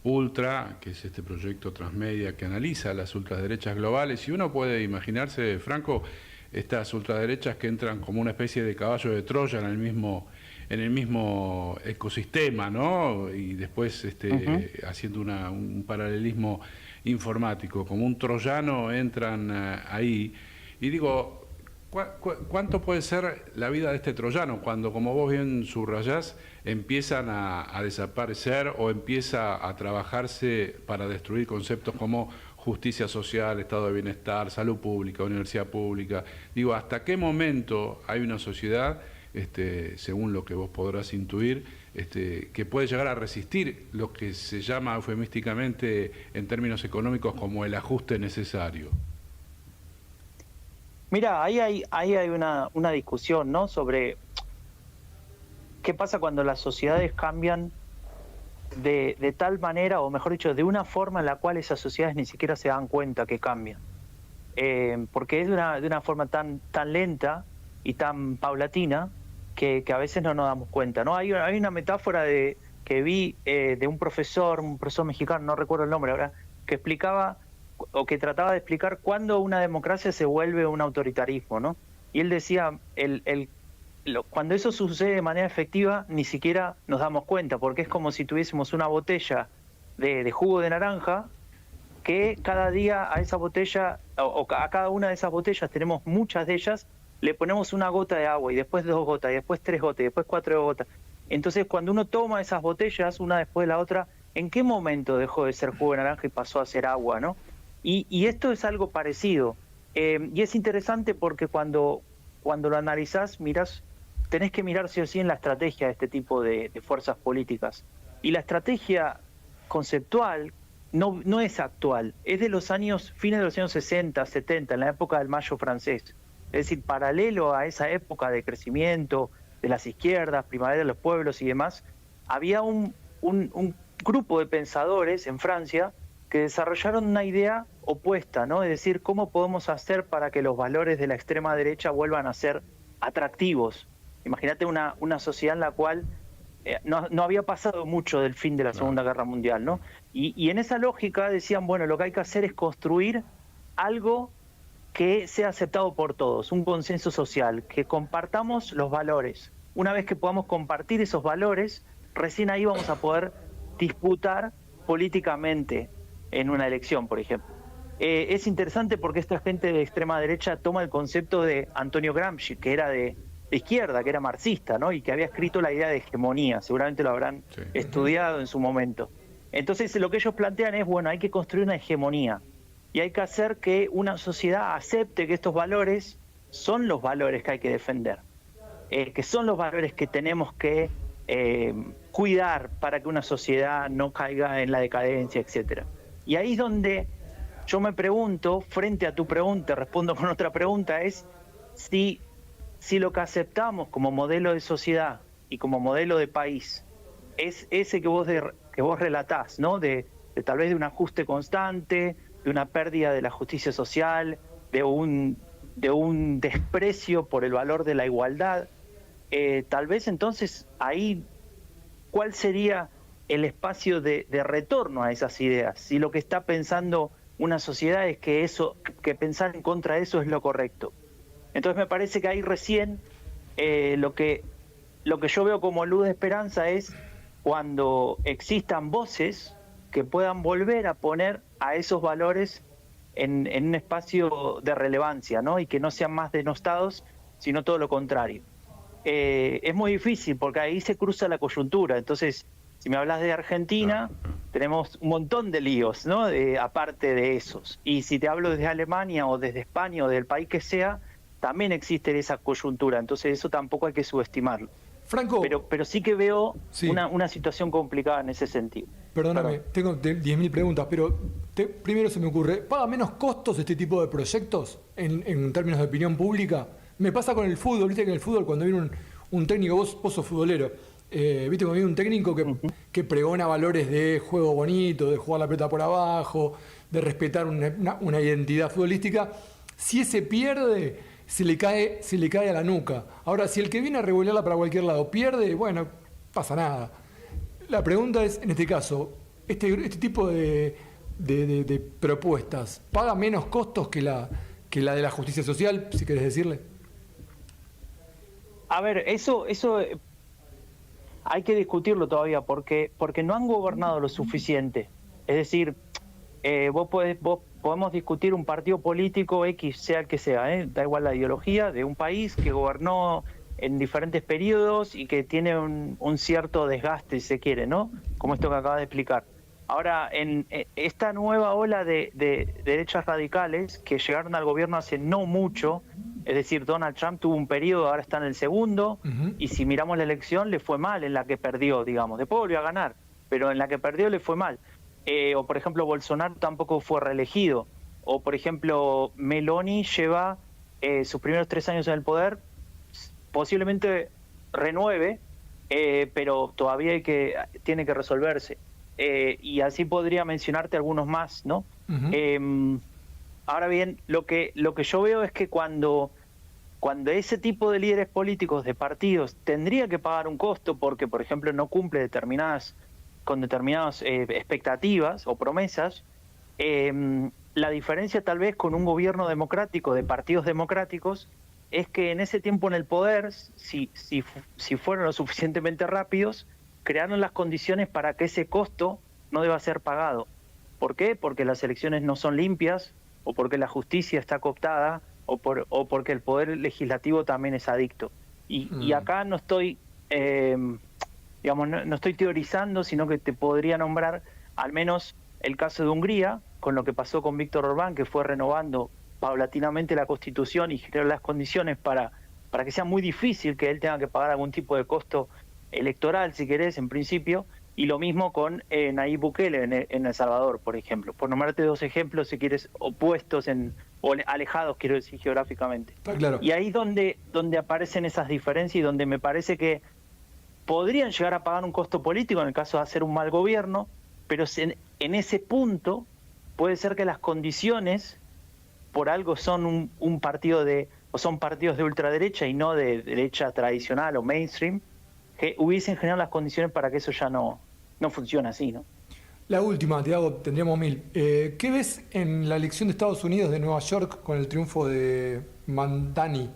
Ultra, que es este proyecto transmedia que analiza las ultraderechas globales, y uno puede imaginarse, Franco, estas ultraderechas que entran como una especie de caballo de Troya en el mismo ecosistema, ¿no? Y después haciendo un paralelismo informático, como un troyano entran ahí. Y digo, ¿cuánto puede ser la vida de este troyano cuando, como vos bien subrayás, empiezan a desaparecer o empieza a trabajarse para destruir conceptos como justicia social, estado de bienestar, salud pública, universidad pública? Digo, ¿hasta qué momento hay una sociedad, según lo que vos podrás intuir, que puede llegar a resistir lo que se llama eufemísticamente en términos económicos como el ajuste necesario? Mira, ahí hay una discusión, ¿no?, sobre qué pasa cuando las sociedades cambian de tal manera, o mejor dicho, de una forma en la cual esas sociedades ni siquiera se dan cuenta que cambian. Porque es de una forma tan lenta y tan paulatina que a veces no nos damos cuenta, ¿no? Hay una metáfora que vi de un profesor mexicano, no recuerdo el nombre ahora, que explicaba o que trataba de explicar cuándo una democracia se vuelve un autoritarismo, ¿no? Y él decía, cuando eso sucede de manera efectiva, ni siquiera nos damos cuenta, porque es como si tuviésemos una botella de jugo de naranja, que cada día a esa botella, o a cada una de esas botellas, tenemos muchas de ellas, le ponemos una gota de agua, y después 2 gotas, y después 3 gotas, y después 4 gotas. Entonces, cuando uno toma esas botellas, una después de la otra, ¿en qué momento dejó de ser jugo de naranja y pasó a ser agua, no? Y esto es algo parecido. Y es interesante porque cuando lo analizás, tenés que mirar sí o sí en la estrategia de este tipo de fuerzas políticas. Y la estrategia conceptual no es actual, es de fines de los años 60, 70, en la época del Mayo francés. Es decir, paralelo a esa época de crecimiento de las izquierdas, primavera de los pueblos y demás, había un grupo de pensadores en Francia que desarrollaron una idea opuesta, ¿no? Es decir, ¿cómo podemos hacer para que los valores de la extrema derecha vuelvan a ser atractivos? Imagínate una sociedad en la cual no había pasado mucho del fin de la Segunda Guerra Mundial, ¿no? Y en esa lógica decían, bueno, lo que hay que hacer es construir algo que sea aceptado por todos, un consenso social, que compartamos los valores. Una vez que podamos compartir esos valores, recién ahí vamos a poder disputar políticamente en una elección, por ejemplo. Es interesante porque esta gente de extrema derecha toma el concepto de Antonio Gramsci, que era de izquierda, que era marxista, ¿no? Y que había escrito la idea de hegemonía, seguramente lo habrán estudiado en su momento. Entonces lo que ellos plantean es, bueno, hay que construir una hegemonía. y hay que hacer que una sociedad acepte que estos valores son los valores que hay que defender, que son los valores que tenemos que cuidar para que una sociedad no caiga en la decadencia, etcétera. Y ahí es donde yo me pregunto, frente a tu pregunta, respondo con otra pregunta, es si lo que aceptamos como modelo de sociedad y como modelo de país es ese que vos relatás, ¿no? De tal vez de un ajuste constante, de una pérdida de la justicia social, de un desprecio por el valor de la igualdad. Tal vez entonces ahí, ¿cuál sería el espacio de retorno a esas ideas? Si lo que está pensando una sociedad es que pensar en contra de eso es lo correcto. Entonces me parece que ahí recién lo que yo veo como luz de esperanza es cuando existan voces que puedan volver a poner a esos valores en un espacio de relevancia, ¿no? Y que no sean más denostados, sino todo lo contrario. Es muy difícil porque ahí se cruza la coyuntura. Entonces, si me hablas de Argentina, tenemos un montón de líos, ¿no? Aparte de esos. Y si te hablo desde Alemania o desde España o del país que sea, también existe esa coyuntura. Entonces eso tampoco hay que subestimarlo. Franco, pero sí que veo una situación complicada en ese sentido. Perdóname, tengo 10.000 preguntas, pero primero se me ocurre, ¿paga menos costos este tipo de proyectos en términos de opinión pública? Me pasa con el fútbol, viste que en el fútbol cuando viene un técnico, vos sos futbolero, viste cuando viene un técnico que pregona valores de juego bonito, de jugar la pelota por abajo, de respetar una identidad futbolística, si ese pierde, se le cae a la nuca. Ahora, si el que viene a revolearla para cualquier lado pierde, bueno, pasa nada. La pregunta es, en este caso, este tipo de propuestas, ¿paga menos costos que la de la justicia social, si querés decirle? A ver, eso hay que discutirlo todavía, porque no han gobernado lo suficiente. Es decir, podemos discutir un partido político X, sea el que sea, da igual la ideología, de un país que gobernó en diferentes periodos y que tiene un cierto desgaste, si se quiere, ¿no? Como esto que acabas de explicar. Ahora, en esta nueva ola de derechas radicales que llegaron al gobierno hace no mucho, es decir, Donald Trump tuvo un periodo, ahora está en el segundo, y si miramos la elección le fue mal en la que perdió, digamos. Después volvió a ganar, pero en la que perdió le fue mal. O por ejemplo, Bolsonaro tampoco fue reelegido. O por ejemplo, Meloni lleva sus primeros 3 años en el poder, posiblemente renueve, pero todavía tiene que resolverse. Y así podría mencionarte algunos más, ¿no? Ahora bien, lo que yo veo es que cuando ese tipo de líderes políticos de partidos tendría que pagar un costo porque, por ejemplo, no cumple con determinadas expectativas o promesas, la diferencia tal vez con un gobierno democrático, de partidos democráticos, es que en ese tiempo en el poder, si fueron lo suficientemente rápidos, crearon las condiciones para que ese costo no deba ser pagado. ¿Por qué? Porque las elecciones no son limpias, o porque la justicia está cooptada, o porque el poder legislativo también es adicto. Y acá no estoy, no estoy teorizando, sino que te podría nombrar al menos el caso de Hungría, con lo que pasó con Víctor Orbán, que fue renovando paulatinamente la Constitución y generó las condiciones para que sea muy difícil que él tenga que pagar algún tipo de costo electoral, si querés, en principio, y lo mismo con Nayib Bukele en El Salvador, por ejemplo. Por nombrarte 2 ejemplos, si quieres, opuestos o alejados, quiero decir, geográficamente. Claro. Y ahí donde aparecen esas diferencias y donde me parece que podrían llegar a pagar un costo político en el caso de hacer un mal gobierno, pero en ese punto puede ser que las condiciones por algo son un partido o son partidos de ultraderecha y no de derecha tradicional o mainstream, que hubiesen generado las condiciones para que eso ya no funcione así, ¿no? La última, Tiago, tendríamos 1000. ¿Qué ves en la elección de Estados Unidos de Nueva York con el triunfo de Mamdani?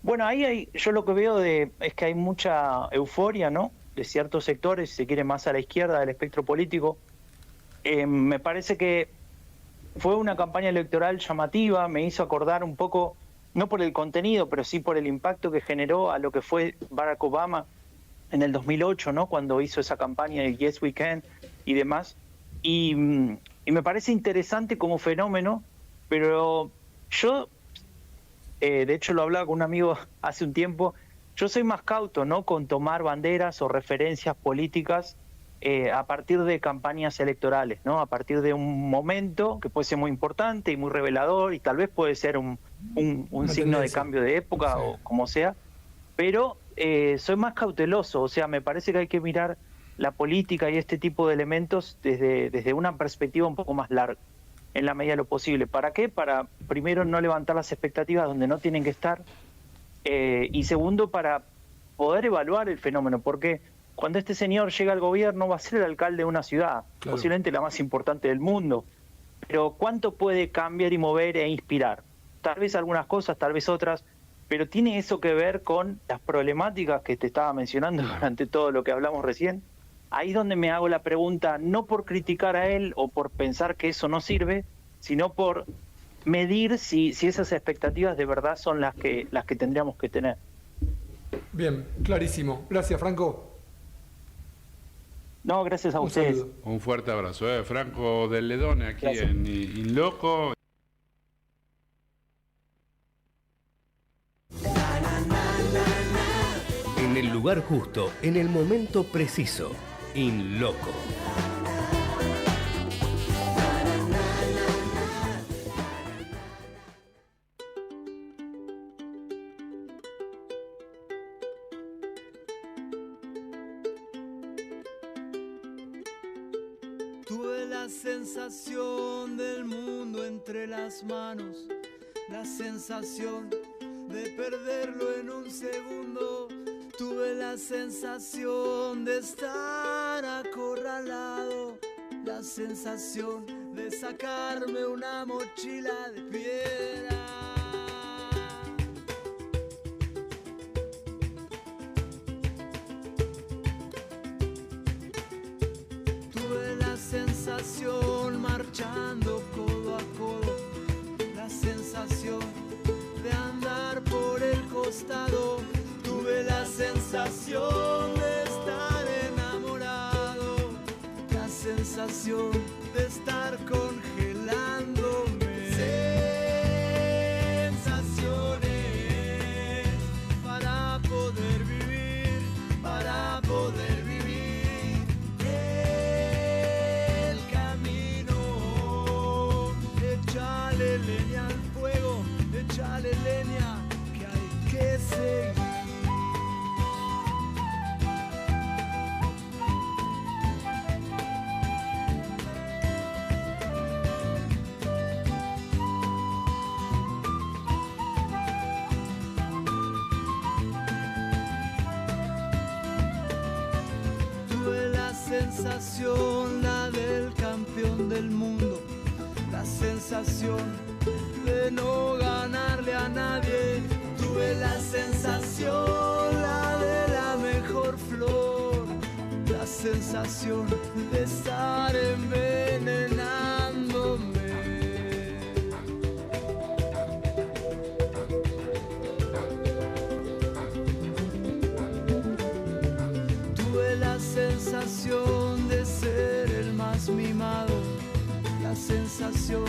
Bueno, ahí yo lo que veo es que hay mucha euforia, ¿no? De ciertos sectores, si se quiere, más a la izquierda del espectro político. Me parece que fue una campaña electoral llamativa, me hizo acordar un poco, no por el contenido, pero sí por el impacto que generó a lo que fue Barack Obama en el 2008, ¿no? Cuando hizo esa campaña de Yes We Can y demás. y me parece interesante como fenómeno, pero yo, de hecho lo hablaba con un amigo hace un tiempo, yo soy más cauto, ¿no?, con tomar banderas o referencias políticas a partir de campañas electorales, ¿no?, a partir de un momento que puede ser muy importante y muy revelador y tal vez puede ser un signo de cambio de época, sí, o como sea, pero soy más cauteloso, o sea, me parece que hay que mirar la política y este tipo de elementos desde una perspectiva un poco más larga, en la medida de lo posible. ¿Para qué? Para, primero, no levantar las expectativas donde no tienen que estar, y segundo, para poder evaluar el fenómeno, porque cuando este señor llega al gobierno va a ser el alcalde de una ciudad, claro, posiblemente la más importante del mundo, pero ¿cuánto puede cambiar y mover e inspirar? Tal vez algunas cosas, tal vez otras, pero tiene eso que ver con las problemáticas que te estaba mencionando durante todo lo que hablamos recién. Ahí es donde me hago la pregunta, no por criticar a él o por pensar que eso no sirve, sino por medir si esas expectativas de verdad son las que tendríamos que tener. Bien, clarísimo. Gracias, Franco. No, gracias a ustedes. Saludo. Un fuerte abrazo. Franco del Ledone, aquí gracias. En In Loco. En el lugar justo, en el momento preciso. In Loco. Tuve la sensación del mundo entre las manos, la sensación de perderlo en un segundo. Tuve la sensación de estar acorralado, la sensación de sacarme una mochila de piedra. Tuve la sensación marchando codo a codo, la sensación de andar por el costado. Tuve la sensación de estar enamorado, la sensación de estar congelándome. Sensaciones para poder vivir, para poder vivir el camino. Échale leña al fuego, échale leña que hay que seguir. Sensación, la del campeón del mundo, la sensación de no ganarle a nadie. Tuve la sensación, la de la mejor flor, la sensación de estar envenenándome. Tuve la sensación de ser el más mimado, la sensación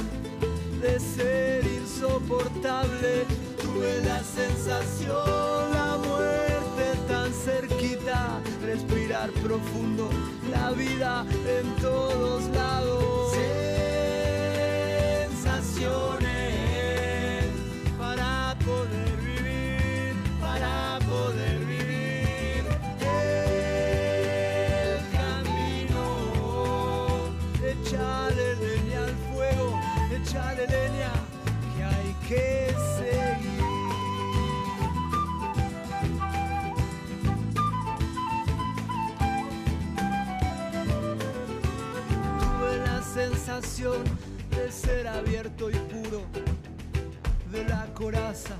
de ser insoportable. Tuve la sensación, la muerte tan cerquita, respirar profundo, la vida en todos lados. Sensaciones para poder vivir, para poder vivir. Échale leña al fuego, échale leña que hay que seguir. Tuve la sensación de ser abierto y puro, de la coraza,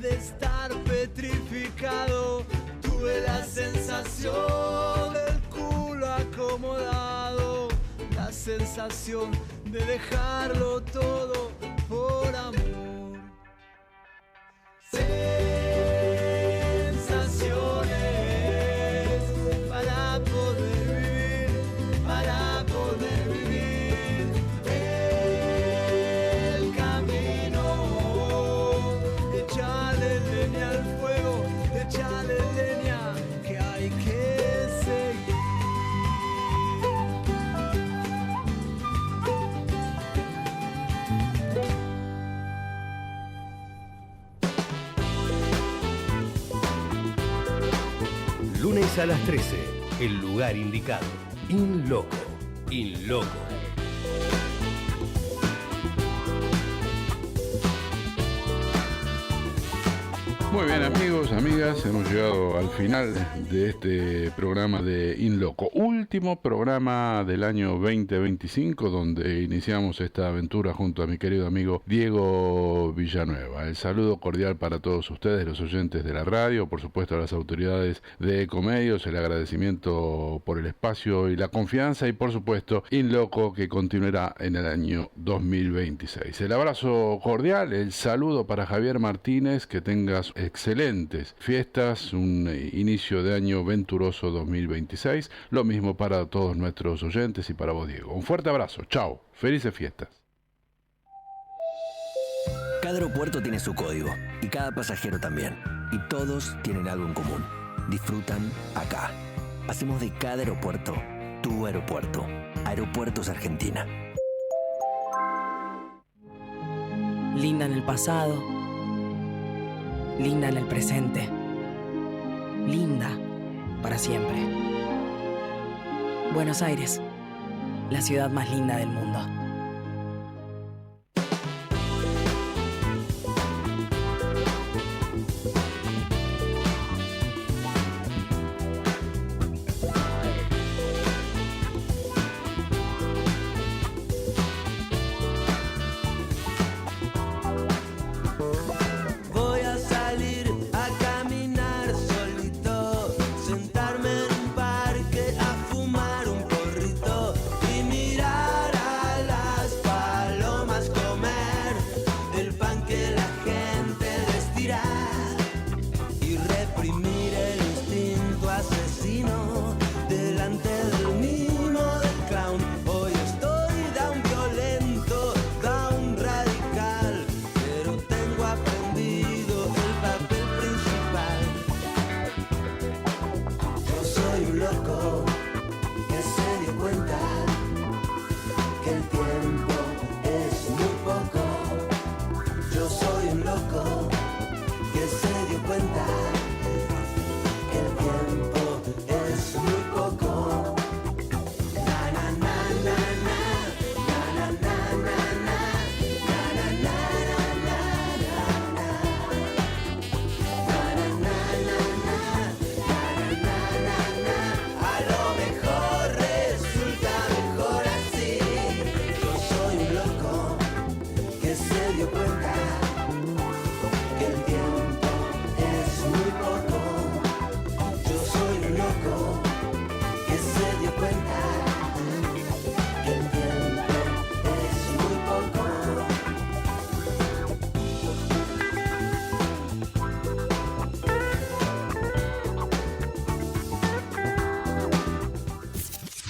de estar petrificado. Tuve la sensación del culo acomodado, la sensación de dejarlo todo por amor. Sensaciones para poder vivir, para poder vivir. Lunes a las 13, el lugar indicado. In Loco. In Loco. Muy bien, amigos, amigas, hemos llegado al final de este programa de In Loco. Último programa del año 2025, donde iniciamos esta aventura junto a mi querido amigo Diego Villanueva. El saludo cordial para todos ustedes, los oyentes de la radio, por supuesto a las autoridades de Ecomedios, el agradecimiento por el espacio y la confianza, y por supuesto In Loco, que continuará en el año 2026. El abrazo cordial, el saludo para Javier Martínez, que tengas excelentes fiestas, un inicio de año venturoso 2026. Lo mismo para todos nuestros oyentes y para vos, Diego. Un fuerte abrazo. Chao. Felices fiestas. Cada aeropuerto tiene su código y cada pasajero también. Y todos tienen algo en común. Disfrutan acá. Hacemos de cada aeropuerto tu aeropuerto. Aeropuertos Argentina. Linda en el pasado. Linda en el presente. Linda para siempre. Buenos Aires, la ciudad más linda del mundo.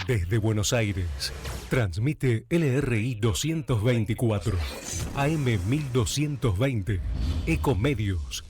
Desde Buenos Aires, transmite LRI 224, AM 1220, Ecomedios.